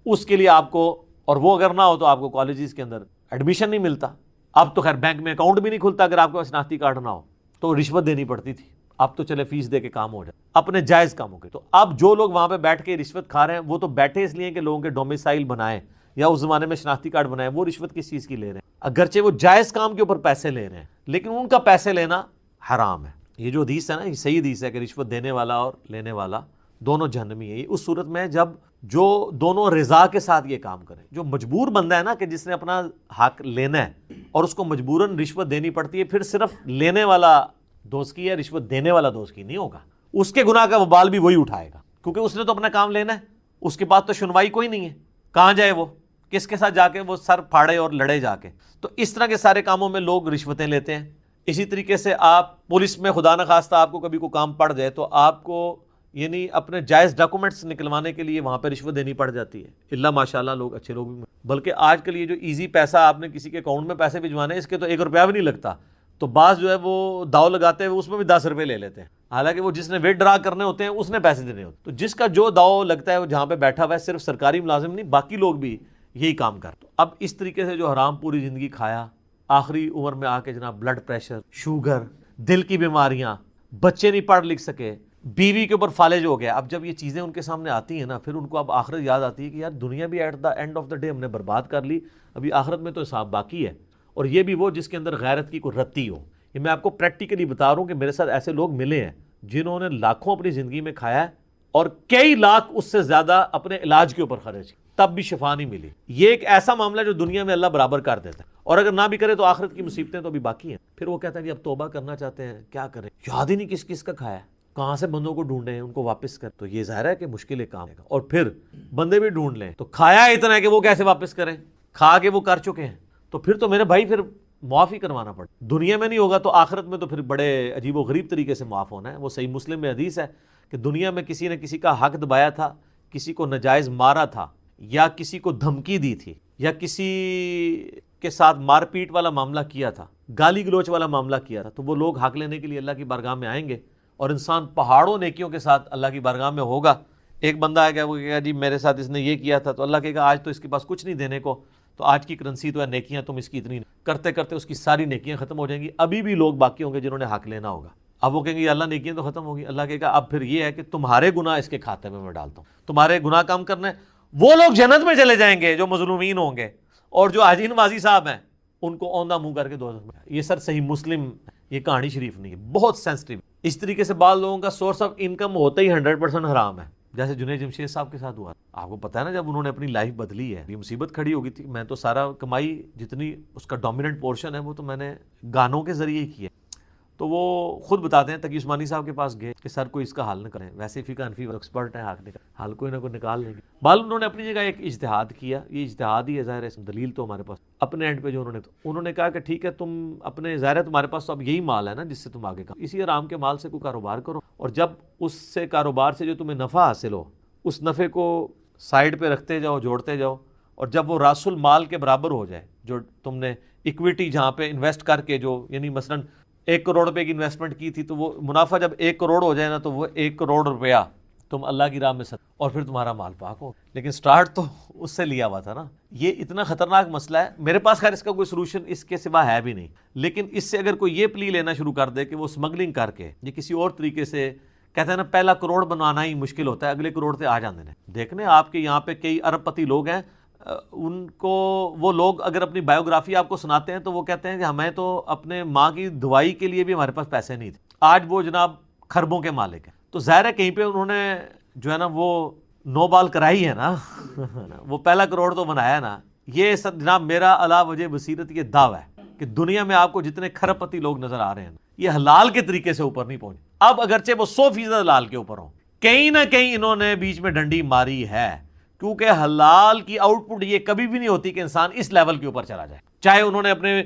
اس کے لیے آپ کو، اور وہ اگر نہ ہو تو آپ کو کالجز کے اندر ایڈمیشن نہیں ملتا. اب تو خیر بینک میں اکاؤنٹ بھی نہیں کھلتا اگر آپ کے پاس شناختی کارڈ نہ ہو، تو رشوت دینی پڑتی تھی. اب تو چلے فیس دے کے کام ہو جائے اپنے جائز کاموں کے. تو اب جو لوگ وہاں پہ بیٹھ کے رشوت کھا رہے ہیں وہ تو بیٹھے اس لیے کہ لوگوں کے ڈومیسائل بنائیں یا اس زمانے میں شناختی کارڈ بنائیں. وہ رشوت کس چیز کی لے رہے ہیں؟ اگرچہ وہ جائز کام کے اوپر پیسے لے رہے ہیں لیکن ان کا پیسے لینا حرام ہے. یہ جو حدیث ہے نا، یہ صحیح حدیث ہے کہ رشوت دینے والا اور لینے والا دونوں جہنمی ہے. یہ اس صورت میں جب جو دونوں رضا کے ساتھ یہ کام کریں. جو مجبور بندہ ہے نا کہ جس نے اپنا حق لینا ہے اور اس کو مجبوراً رشوت دینی پڑتی ہے، پھر صرف لینے والا دوست کی ہے، رشوت دینے والا دوست کی نہیں ہوگا. اس کے گناہ کا وبال بھی وہی اٹھائے گا کیونکہ اس نے تو اپنا کام لینا ہے. اس کے پاس تو سنوائی کوئی نہیں ہے، کہاں جائے وہ، کس کے ساتھ جا کے وہ سر پھاڑے اور لڑے جا کے. تو اس طرح کے سارے کاموں میں لوگ رشوتیں لیتے ہیں. اسی طریقے سے آپ پولیس میں خدا نخواستہ آپ کو کبھی کوئی کام پڑ جائے تو آپ کو یعنی اپنے جائز ڈاکومنٹس نکلوانے کے لیے وہاں پہ رشوت دینی پڑ جاتی ہے. اللہ ماشاءاللہ لوگ اچھے لوگ بھی، بلکہ آج کل یہ جو ایزی پیسہ آپ نے کسی کے اکاؤنٹ میں پیسے بھجوانے ہیں، اس کے تو 1 روپیہ بھی نہیں لگتا. تو بعض جو ہے وہ داؤ لگاتے ہیں، اس میں بھی 10 روپے لے لیتے ہیں، حالانکہ وہ جس نے ویٹ ڈرا کرنے ہوتے ہیں اس نے پیسے دینے ہوتے ہیں. تو جس کا جو داؤ لگتا ہے وہ جہاں پہ بیٹھا ہوا ہے، صرف سرکاری ملازم نہیں باقی لوگ بھی یہی کام کرتے. تو اب اس طریقے سے جو حرام پوری زندگی کھایا، آخری عمر میں آ کے جناب بلڈ پریشر، شوگر، دل کی بیماریاں، بچے نہیں پڑھ لکھ سکے، بیوی کے اوپر فالج ہو گیا. اب جب یہ چیزیں ان کے سامنے آتی ہیں نا، پھر ان کو اب آخرت یاد آتی ہے کہ یار دنیا بھی at the end of the day ہم نے برباد کر لی، ابھی آخرت میں تو حساب باقی ہے. اور یہ بھی وہ جس کے اندر غیرت کی کوئی رتی ہو. یہ میں آپ کو پریکٹیکلی بتا رہا ہوں کہ میرے ساتھ ایسے لوگ ملے ہیں جنہوں نے لاکھوں اپنی زندگی میں کھایا ہے اور کئی لاکھ اس سے زیادہ اپنے علاج کے اوپر خرچ کی، تب بھی شفا نہیں ملی. یہ ایک ایسا معاملہ ہے جو دنیا میں اللہ برابر کر دیتا ہے، اور اگر نہ بھی کرے تو آخرت کی مصیبتیں تو بھی باقی ہیں. پھر وہ کہتا ہے کہ اب توبہ کرنا چاہتے ہیں، کیا کریں، یاد ہی نہیں کس کس کا کھایا ہے، کہاں سے بندوں کو ڈھونڈیں ان کو واپس کر. تو یہ ظاہر ہے کہ مشکل ایک کام ہے. اور پھر بندے بھی ڈھونڈ لیں تو کھایا اتنا ہے کہ وہ کیسے واپس کریں، کھا کے وہ کر چکے ہیں. تو پھر تو میرے بھائی پھر معافی کروانا پڑے. دنیا میں نہیں ہوگا تو آخرت میں تو پھر بڑے عجیب و غریب طریقے سے معاف ہونا ہے. وہ صحیح مسلم میں حدیث ہے کہ دنیا میں کسی نے کسی کا حق دبایا تھا، کسی کو ناجائز مارا تھا، یا کسی کو دھمکی دی تھی، یا کسی کے ساتھ مار پیٹ والا معاملہ کیا تھا، گالی گلوچ والا معاملہ کیا تھا، تو وہ لوگ حق لینے کے لیے اللہ کی بارگاہ میں آئیں گے اور انسان پہاڑوں نیکیوں کے ساتھ اللہ کی بارگاہ میں ہوگا. ایک بندہ آئے گا، وہ کہے گا جی میرے ساتھ اس نے یہ کیا تھا، تو اللہ کہے گا آج تو اس کے پاس کچھ نہیں دینے کو، تو آج کی کرنسی تو ہے نیکیاں، تم اس کی اتنی کرتے کرتے اس کی ساری نیکیاں ختم ہو جائیں گی. ابھی بھی لوگ باقی ہوں گے جنہوں نے حق لینا ہوگا. اب وہ کہیں گے اللہ نیکیاں تو ختم ہوگی. اللہ کہے گا اب پھر یہ ہے کہ تمہارے گناہ اس کے کھاتے میں ڈالتا ہوں، تمہارے گناہ کم کرنے. وہ لوگ جنت میں چلے جائیں گے جو مظلومین ہوں گے، اور جو حاجی نمازی صاحب ہیں ان کو اوندھا منہ کر کے دوزخ میں. یہ سر صحیح مسلم، یہ کہانی شریف نہیں ہے، بہت سینسٹیو. اس طریقے سے بعض لوگوں کا سورس آف انکم ہوتا ہی 100% حرام ہے، جیسے جنید جمشید صاحب کے ساتھ ہوا. آپ کو پتا ہے نا جب انہوں نے اپنی لائف بدلی ہے، یہ مصیبت کھڑی ہو گئی تھی. میں تو سارا کمائی جتنی اس کا ڈومیننٹ پورشن ہے وہ تو میں نے گانوں کے ذریعے ہی کیا. تو وہ خود بتاتے ہیں، تقی عثمانی صاحب کے پاس گئے کہ سر کوئی اس کا حل نہ کریں، ویسے فقہ حنفی ایکسپرٹ ہیں، حل کوئی نہ کوئی نکال لیں گے. بال انہوں نے اپنی جگہ ایک اجتہاد کیا، یہ اجتہاد ہی ہے، ظاہر ہے دلیل تو ہمارے پاس اپنے اینڈ پہ جو انہوں نے کہا کہ ٹھیک ہے تم اپنے، ظاہر ہے تمہارے پاس تو اب یہی مال ہے نا جس سے تم آگے کام، اسی آرام کے مال سے کوئی کاروبار کرو، اور جب اس سے کاروبار سے جو تمہیں نفع حاصل ہو اس نفع کو سائیڈ پہ رکھتے جاؤ، جوڑتے جاؤ، اور جب وہ راس المال کے برابر ہو جائے جو تم نے اکویٹی جہاں پہ انویسٹ کر کے جو یعنی مثلاً 1 کروڑ روپے کی انویسٹمنٹ کی تھی تو وہ منافع جب 1 کروڑ ہو جائے نا تو وہ 1 کروڑ روپیہ تم اللہ کی راہ میں اور پھر تمہارا مال پاک ہو. لیکن سٹارٹ تو اس سے لیا ہوا تھا نا. یہ اتنا خطرناک مسئلہ ہے. میرے پاس خیر اس کا کوئی سلوشن اس کے سوا ہے بھی نہیں, لیکن اس سے اگر کوئی یہ پلی لینا شروع کر دے کہ وہ سمگلنگ کر کے یہ کسی اور طریقے سے کہتے ہیں نا پہلا کروڑ بنوانا ہی مشکل ہوتا ہے, اگلے کروڑ سے آ جاندے ہیں. دیکھنے آپ کے یہاں پہ کئی ارب پتی لوگ ہیں, ان کو وہ لوگ اگر اپنی بایوگرافی آپ کو سناتے ہیں تو وہ کہتے ہیں کہ ہمیں تو اپنے ماں کی دوائی کے لیے بھی ہمارے پاس پیسے نہیں تھے. آج وہ جناب خربوں کے مالک ہیں. تو ظاہر ہے کہیں پہ انہوں نے جو ہے نا وہ نو بال کرائی ہے نا وہ پہلا کروڑ تو بنایا نا. یہ سب جناب میرا علا وجہ بصیرت یہ دعویٰ ہے کہ دنیا میں آپ کو جتنے کھرب پتی لوگ نظر آ رہے ہیں یہ حلال کے طریقے سے اوپر نہیں پہنچے. اب اگرچہ وہ 100% حلال کے اوپر ہوں, کہیں نہ کہیں انہوں نے بیچ میں ڈنڈی ماری ہے, کیونکہ حلال کی آؤٹ پٹ یہ کبھی بھی نہیں ہوتی کہ انسان اس لیول کے اوپر چلا جائے. چاہے انہوں نے اپنے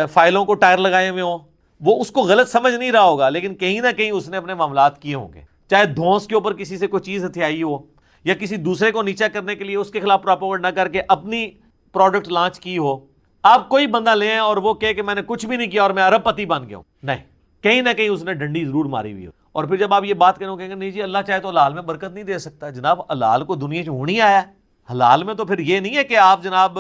فائلوں کو ٹائر لگائے ہوئے ہوں, وہ اس کو غلط سمجھ نہیں رہا ہوگا, لیکن کہیں نہ کہیں اس نے اپنے معاملات کیے ہوں گے. چاہے دھونس کے اوپر کسی سے کوئی چیز ہتھیائی ہو, یا کسی دوسرے کو نیچا کرنے کے لیے اس کے خلاف پروپیگنڈا کر کے اپنی پروڈکٹ لانچ کی ہو. آپ کوئی بندہ لیں اور وہ کہے کہ میں نے کچھ بھی نہیں کیا اور میں ارب پتی بن گیا ہوں, نہیں, کہیں نہ کہیں اس نے ڈنڈی ضرور ماری ہوئی ہو. اور پھر جب آپ یہ بات کریں گے نہیں جی اللہ چاہے تو حلال میں برکت نہیں دے سکتا. جناب حلال کو دنیا سے ہونی آیا ہے. حلال میں تو پھر یہ نہیں ہے کہ آپ جناب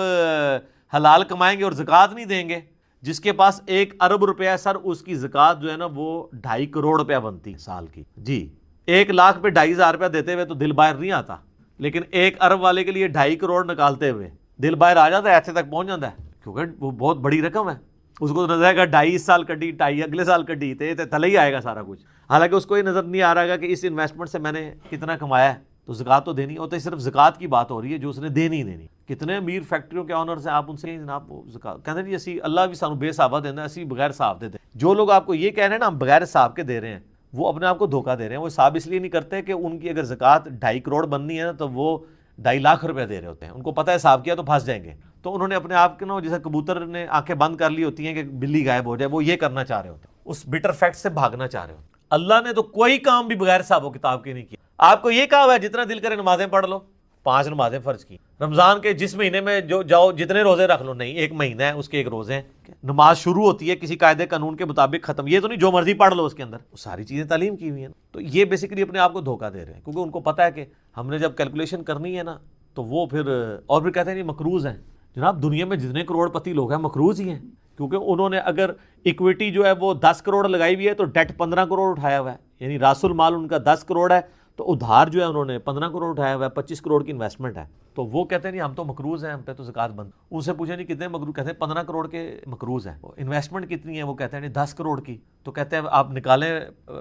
حلال کمائیں گے اور زکوٰۃ نہیں دیں گے. جس کے پاس 1 ارب روپیہ سر, اس کی زکوٰۃ جو ہے نا وہ 2.5 کروڑ روپیہ بنتی سال کی. جی 1 لاکھ پہ 2.5 ہزار دیتے ہوئے تو دل باہر نہیں آتا, لیکن 1 ارب والے کے لیے 2.5 کروڑ نکالتے ہوئے دل باہر آ جاتا ہے, ایسے تک پہنچ جاتا ہے, کیونکہ وہ بہت بڑی رقم ہے. اس کو نظر آئے گا 2.5 سال کٹی, 2.5 اگلے سال کٹی, تلے ہی آئے گا سارا کچھ. حالانکہ اس کو یہ نظر نہیں آ رہا کہ اس انویسٹمنٹ سے میں نے کتنا کمایا ہے, تو زکوٰۃ تو دینی ہوتا ہے. صرف زکوٰۃ کی بات ہو رہی ہے جو اس نے دینی. کتنے امیر فیکٹریوں کے آنرز ہیں, آپ ان سے جناب زکوٰۃ کہتے ہیں جی اسی اللہ بھی سانو بے حسابہ دینا, اسی بغیر حساب دے دیں. جو لوگ آپ کو یہ کہہ رہے ہیں نا ہم بغیر حساب کے دے رہے ہیں, وہ اپنے آپ کو دھوکہ دے رہے ہیں. وہ حساب اس لیے نہیں کرتے کہ ان کی اگر زکوٰۃ 2.5 کروڑ بننی ہے نا تو وہ 2.5 لاکھ روپے دے رہے ہوتے ہیں. ان کو پتہ ہے حساب کیا تو پھنس جائیں گے. تو انہوں نے اپنے آپ کے نا جیسے کبوتر نے آنکھیں بند کر لی ہوتی ہیں کہ بلی غائب ہو جائے, وہ یہ کرنا چاہ رہے ہوتے ہیں, اس بٹر فیکٹ سے بھاگنا چاہ رہے ہوتے ہیں. اللہ نے تو کوئی کام بھی بغیر حساب و کتاب کے نہیں کیا. آپ کو یہ کہا ہوا ہے جتنا دل کرے نمازیں پڑھ لو, 5 نمازیں فرض کی. رمضان کے جس مہینے میں جو جاؤ جتنے روزے رکھ لو, نہیں 1 مہینہ ہے اس کے 1 روزے ہیں. نماز شروع ہوتی ہے کسی قاعدے قانون کے مطابق, ختم. یہ تو نہیں جو مرضی پڑھ لو اس کے اندر, وہ ساری چیزیں تعلیم کی ہوئی ہیں. تو یہ بیسیکلی اپنے آپ کو دھوکہ دے رہے ہیں, کیونکہ ان کو پتہ ہے کہ ہم نے جب کیلکولیشن کرنی ہے نا تو وہ پھر اور کہتے ہیں یہ مقروض ہیں. جناب دنیا میں جتنے کروڑ پتی لوگ ہیں مقروض ہی ہیں, کیونکہ انہوں نے اگر اکویٹی جو ہے وہ 10 کروڑ لگائی ہوئی ہے تو ڈیٹ 15 کروڑ اٹھایا ہوا ہے. یعنی راس المال ان کا 10 کروڑ ہے تو ادھار جو ہے انہوں نے 15 کروڑ اٹھایا ہوا ہے, 25 کروڑ کی انویسٹمنٹ ہے. تو وہ کہتے ہیں نہیں ہم تو مقروض ہیں, ہم پہ تو زکوٰۃ بند. ان سے پوچھیں نہیں کتنے مقروض, کہتے ہیں 15 کروڑ کے مقروض ہیں. انویسٹمنٹ کتنی ہے, وہ کہتے ہیں 10 کروڑ کی. تو کہتے ہیں آپ نکالیں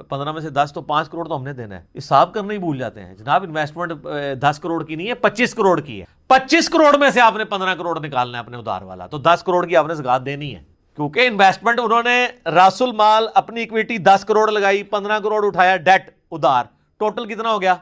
15 میں سے 10 تو 5 کروڑ تو ہم نے دینا ہے. حساب کرنا ہی بھول جاتے ہیں. جناب انویسٹمنٹ 10 کروڑ کی نہیں ہے, 25 کروڑ کی ہے. 25 کروڑ میں سے آپ نے 15 کروڑ نکالنا ہے اپنے ادھار والا, تو 10 کروڑ کی آپ نے زکوٰۃ دینی ہے. کیونکہ انویسٹمنٹ انہوں نے راس المال اپنی اکویٹی 10 کروڑ لگائی, 15 کروڑ اٹھایا ڈیٹ ادھار, ٹوٹل کتنا ہو گیا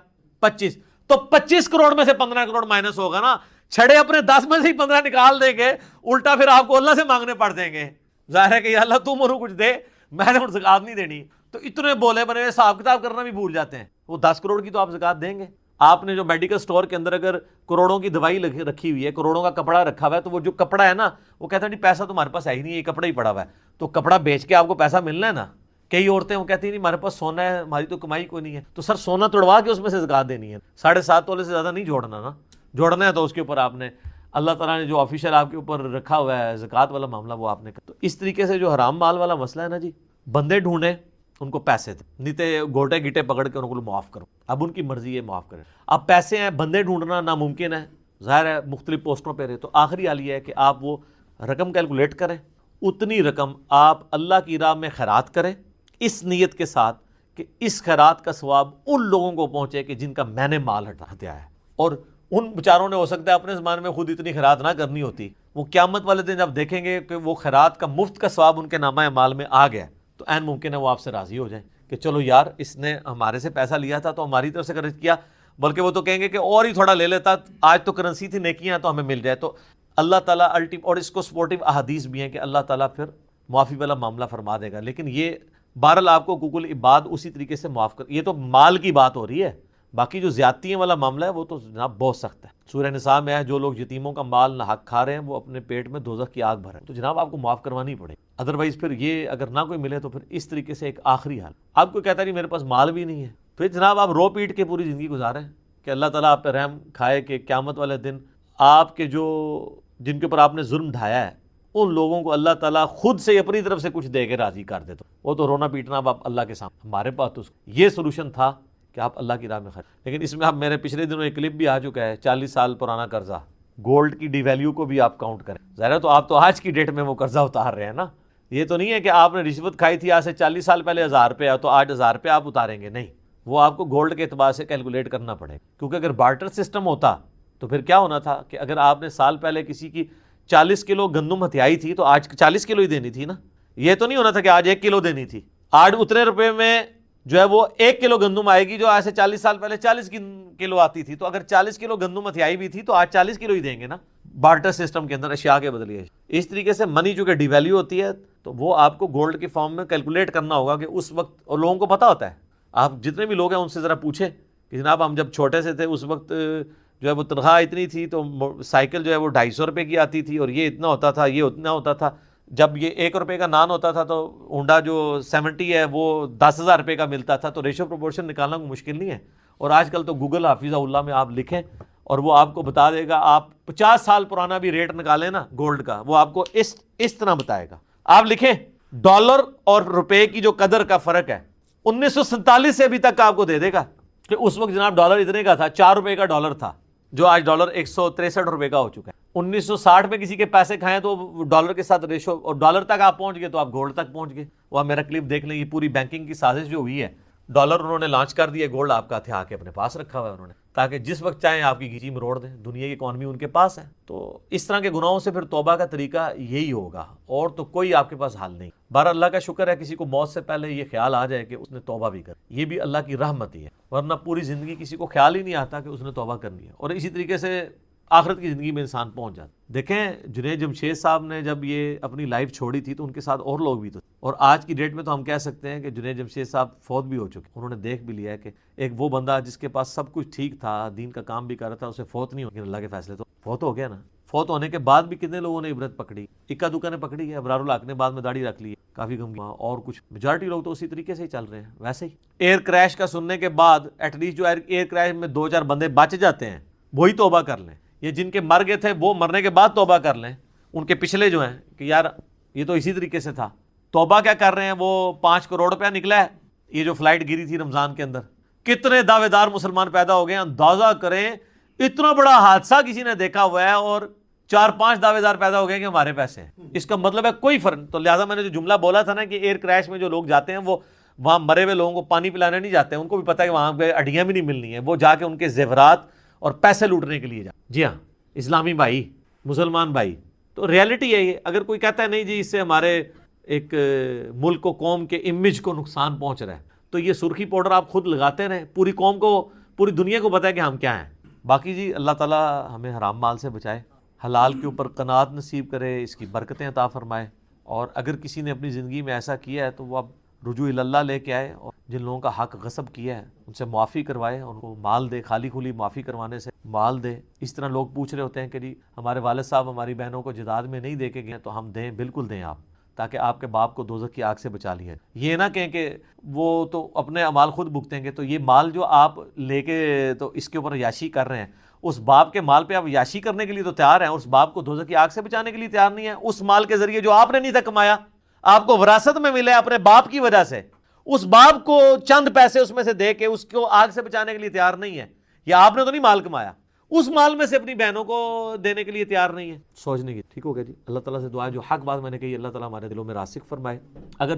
25. تو 25 کروڑ میں سے 15 کروڑ مائنس ہوگا نا, چھڑے اپنے 10 میں سے ہی 15 نکال دیں گے, الٹا پھر آپ کو اللہ سے مانگنے پڑ دیں گے. ظاہر ہے کہ یا اللہ تو منو کچھ دے, میں نے زکوٰۃ نہیں دینی. تو اتنے بولے بنے حساب کتاب کرنا بھی بھول جاتے ہیں. وہ 10 کروڑ کی تو آپ زکوٰۃ دیں گے. آپ نے جو میڈیکل سٹور کے اندر اگر کروڑوں کی دوائی رکھی ہوئی ہے, کروڑوں کا کپڑا رکھا ہوا ہے, تو وہ جو کپڑا ہے نا وہ کہتا ہے نہیں پیسہ تمہارے پاس ہے ہی نہیں, یہ کپڑا ہی پڑا ہوا ہے, تو کپڑا بیچ کے آپ کو پیسہ ملنا ہے نا. کئی عورتیں وہ کہتی ہیں نہیں ہمارے پاس سونا ہے, ہماری تو کمائی کوئی نہیں ہے. تو سر سونا توڑوا کے اس میں سے زکوٰۃ دینی ہے, 7.5 تولے سے زیادہ نہیں جوڑنا نا. جوڑنا ہے تو اس کے اوپر آپ نے اللہ تعالیٰ نے جو آفیشیل آپ کے اوپر رکھا ہوا ہے زکوٰۃ والا معاملہ وہ آپ نے. تو اس طریقے سے جو حرام مال والا مسئلہ ہے نا جی, بندے ڈھونڈیں ان کو پیسے دیں, نیتے گوٹے گیٹے پکڑ کے ان کو معاف کرو. اب ان کی مرضی ہے معاف کریں. اب پیسے ہیں, بندے ڈھونڈنا ناممکن ہے, ظاہر ہے مختلف پوسٹوں پہ رہے. تو آخری حال یہ ہے کہ آپ وہ رقم کیلکولیٹ کریں, اتنی رقم آپ اللہ کی راہ میں خیرات کریں, اس نیت کے ساتھ کہ اس خیرات کا ثواب ان لوگوں کو پہنچے کہ جن کا میں نے مال ہٹایا ہے. اور ان بیچاروں نے ہو سکتا ہے اپنے زمانے میں خود اتنی خیرات نہ کرنی ہوتی, وہ قیامت والے دن جب دیکھیں گے کہ وہ خیرات کا مفت کا ثواب ان کے نامہ مال میں آ گیا, تو عین ممکن ہے وہ آپ سے راضی ہو جائیں کہ چلو یار اس نے ہمارے سے پیسہ لیا تھا تو ہماری طرف سے خرچ کیا, بلکہ وہ تو کہیں گے کہ اور ہی تھوڑا لے لیتا, آج تو کرنسی تھی نیکیاں تو ہمیں مل جائے. تو اللہ تعالیٰ اور اس کو سپورٹیو احادیث بھی ہیں کہ اللہ تعالیٰ پھر معافی والا معاملہ فرما دے گا. لیکن یہ بہرحال آپ کو ککل عباد اسی طریقے سے معاف کر, یہ تو مال کی بات ہو رہی ہے, باقی جو زیادتیوں والا معاملہ ہے وہ تو جناب بہت سخت ہے. سورہ نساء میں ہے جو لوگ یتیموں کا مال ناحق کھا رہے ہیں وہ اپنے پیٹ میں دوزخ کی آگ بھریں. تو جناب آپ کو معاف کروانی پڑے, ادروائز پھر یہ اگر نہ کوئی ملے تو پھر اس طریقے سے ایک آخری حال. آپ کو کہتا ہے میرے پاس مال بھی نہیں ہے, پھر جناب آپ رو پیٹ کے پوری زندگی گزاریں کہ اللہ تعالیٰ آپ پہ رحم کھائے کہ قیامت والے دن آپ کے جن کے اوپر آپ نے ظلم ڈھایا ہے ان لوگوں کو اللہ تعالیٰ خود سے اپنی طرف سے کچھ دے کے راضی کر دے. تو وہ تو رونا پیٹنا اب آپ اللہ کے سامنے. ہمارے پاس تو یہ سولوشن تھا کہ آپ اللہ کی راہ میں خرچ, لیکن اس میں اب میرے پچھلے دنوں ایک کلپ بھی آ چکا ہے 40 سال پرانا قرضہ, گولڈ کی ڈی ویلیو کو بھی آپ کاؤنٹ کریں. ظاہر ہے تو آپ تو آج کی ڈیٹ میں وہ قرضہ اتار رہے ہیں نا. یہ تو نہیں ہے کہ آپ نے رشوت کھائی تھی آج سے 40 سال پہلے 1000 روپے تو آج 1000 روپے آپ اتاریں گے, نہیں. وہ آپ کو گولڈ کے اعتبار سے کیلکولیٹ کرنا پڑے گا, کیونکہ اگر بارٹر سسٹم ہوتا تو پھر کیا ہونا تھا کہ اگر آپ نے سال پہلے کسی کی 40 کلو گندم ہتھیائی تھی تو آج 40 کلو ہی دینی تھی نا. یہ تو نہیں ہونا تھا کہ آج 1 کلو دینی تھی. آج اتنے روپے میں جو ہے وہ 1 کلو گندم آئے گی جو آج سے 40 سال پہلے 40 کلو آتی تھی. تو اگر 40 کلو گندم ہتھیائی بھی تھی تو آج 40 کلو ہی دیں گے نا, بارٹر سسٹم کے اندر اشیاء کے بدلے. اس طریقے سے منی چونکہ ڈی ویلیو ہوتی ہے تو وہ آپ کو گولڈ کی فارم میں کیلکولیٹ کرنا ہوگا کہ اس وقت, اور لوگوں کو پتہ ہوتا ہے, آپ جتنے بھی لوگ ہیں ان سے ذرا پوچھیں کہ جناب ہم جب چھوٹے سے تھے اس وقت جو ہے وہ تنخواہ اتنی تھی تو سائیکل جو ہے وہ 250 روپے کی آتی تھی اور یہ اتنا ہوتا تھا, یہ اتنا ہوتا تھا. جب یہ 1 روپے کا نان ہوتا تھا تو ہونڈا جو 70 ہے وہ 10,000 روپے کا ملتا تھا. تو ریشو پروپورشن نکالنا کوئی مشکل نہیں ہے. اور آج کل تو گوگل حافظہ اللہ میں آپ لکھیں اور وہ آپ کو بتا دے گا. آپ 50 سال پرانا بھی ریٹ نکالیں نا گولڈ کا, وہ آپ کو اس طرح بتائے گا. آپ لکھیں ڈالر اور روپے کی جو قدر کا فرق ہے 1947 سے ابھی تک آپ کو دے دے گا کہ اس وقت جناب ڈالر اتنے کا تھا, 4 روپے کا ڈالر تھا جو آج ڈالر 163 روپے کا ہو چکا ہے. 1960 میں کسی کے پیسے کھائیں تو ڈالر کے ساتھ ریشو, اور ڈالر تک آپ پہنچ گئے تو آپ گولڈ تک پہنچ گئے. وہ آپ میرا کلپ دیکھ لیں, یہ پوری بینکنگ کی سازش جو ہوئی ہے, ڈالر انہوں نے لانچ کر دیا, گولڈ آپ کا ہتھیار کے اپنے پاس رکھا ہوا ہے انہوں نے, تاکہ جس وقت چاہیں آپ کی گیچی مروڑ دیں. دنیا کی اکانومی ان کے پاس ہے. تو اس طرح کے گناہوں سے پھر توبہ کا طریقہ یہی ہوگا, اور تو کوئی آپ کے پاس حل نہیں. بہر اللہ کا شکر ہے کسی کو موت سے پہلے یہ خیال آ جائے کہ اس نے توبہ بھی کر, یہ بھی اللہ کی رحمت ہی ہے, ورنہ پوری زندگی کسی کو خیال ہی نہیں آتا کہ اس نے توبہ کرنی ہے. اور اسی طریقے سے آخرت کی زندگی میں انسان پہنچ جاتا. دیکھیں جنید جمشید صاحب نے جب یہ اپنی لائف چھوڑی تھی تو ان کے ساتھ اور لوگ بھی تھے, اور آج کی ڈیٹ میں تو ہم کہہ سکتے ہیں کہ جنید جمشید صاحب فوت بھی ہو چکے. انہوں نے دیکھ بھی لیا ہے کہ ایک وہ بندہ جس کے پاس سب کچھ ٹھیک تھا, دین کا کام بھی کر رہا تھا, اسے فوت نہیں ہو, لیکن اللہ کے فیصلے تو فوت ہو گیا نا. فوت ہونے کے بعد بھی کتنے لوگوں نے عبرت پکڑی, اکا دکا نے پکڑی ہے. ابرار الحق نے بعد میں داڑھی رکھ لی, کافی غم, اور کچھ میجارٹی لوگ تو اسی طریقے سے ہی چل رہے ہیں. ویسے ہی ایئر کریش کا سننے کے بعد ایٹ لیسٹ جو ایئر کریش میں 2-4 بندے بچ جاتے ہیں وہی توبہ کر لیں, یہ جن کے مر گئے تھے وہ مرنے کے بعد توبہ کر لیں. ان کے پچھلے جو ہیں کہ یار یہ تو اسی طریقے سے تھا, توبہ کیا کر رہے ہیں, وہ 5 کروڑ روپیہ نکلا ہے. یہ جو فلائٹ گری تھی رمضان کے اندر, کتنے دعوے دار مسلمان پیدا ہو گئے ہیں, اندازہ کریں اتنا بڑا حادثہ کسی نے دیکھا ہوا ہے اور 4-5 دعوے دار پیدا ہو گئے کہ ہمارے پیسے ہیں. اس کا مطلب ہے کوئی فرق. تو لہٰذا میں نے جو جملہ بولا تھا نا کہ ایئر کریش میں جو لوگ جاتے ہیں وہ وہاں مرے ہوئے لوگوں کو پانی پلانے نہیں جاتے ہیں, ان کو بھی پتہ ہے کہ وہاں پہ ہڈیاں بھی نہیں ملنی ہیں, وہ جا کے ان کے زیورات اور پیسے لوٹنے کے لیے جا. جی ہاں اسلامی بھائی, مسلمان بھائی, تو ریئلٹی ہے یہ. اگر کوئی کہتا ہے نہیں جی اس سے ہمارے ایک ملک و قوم کے امیج کو نقصان پہنچ رہا ہے, تو یہ سرخی پاؤڈر آپ خود لگاتے رہیں, پوری قوم کو, پوری دنیا کو پتہ ہے کہ ہم کیا ہیں. باقی جی اللہ تعالیٰ ہمیں حرام مال سے بچائے, حلال کے اوپر قناعت نصیب کرے, اس کی برکتیں عطا فرمائے. اور اگر کسی نے اپنی زندگی میں ایسا کیا ہے تو وہ اب رجوع اللہ لے کے آئے, اور جن لوگوں کا حق غصب کیا ہے ان سے معافی کروائے, ان کو مال دے, خالی کھلی معافی کروانے سے مال دے. اس طرح لوگ پوچھ رہے ہوتے ہیں کہ جی ہمارے والد صاحب ہماری بہنوں کو جداد میں نہیں دے کے گئے, تو ہم دیں, بالکل دیں آپ, تاکہ آپ کے باپ کو دوزخ کی آگ سے بچا لیا. یہ نہ کہیں کہ وہ تو اپنے اعمال خود بھگتیں گے, تو یہ مال جو آپ لے کے تو اس کے اوپر عیاشی کر رہے ہیں, اس باپ کے مال پہ آپ عیاشی کرنے کے لیے تو تیار ہیں, اس باپ کو دوزخ کی آگ سے بچانے کے لیے تیار نہیں ہے. اس مال کے ذریعے جو آپ نے نہیں تھا کمایا, آپ کو وراثت میں ملے اپنے باپ کی وجہ سے, اس باپ کو چند پیسے اس میں سے دے کے اس کو آگ سے بچانے کے لیے تیار نہیں ہے. یا آپ نے تو نہیں مال کمایا, اس مال میں سے اپنی بہنوں کو دینے کے لیے تیار نہیں ہے. سوچنے کی. ٹھیک ہو گیا جی. اللہ تعالیٰ سے دعا ہے جو حق بات میں نے کہی اللہ تعالیٰ ہمارے دلوں میں راسخ فرمائے. اگر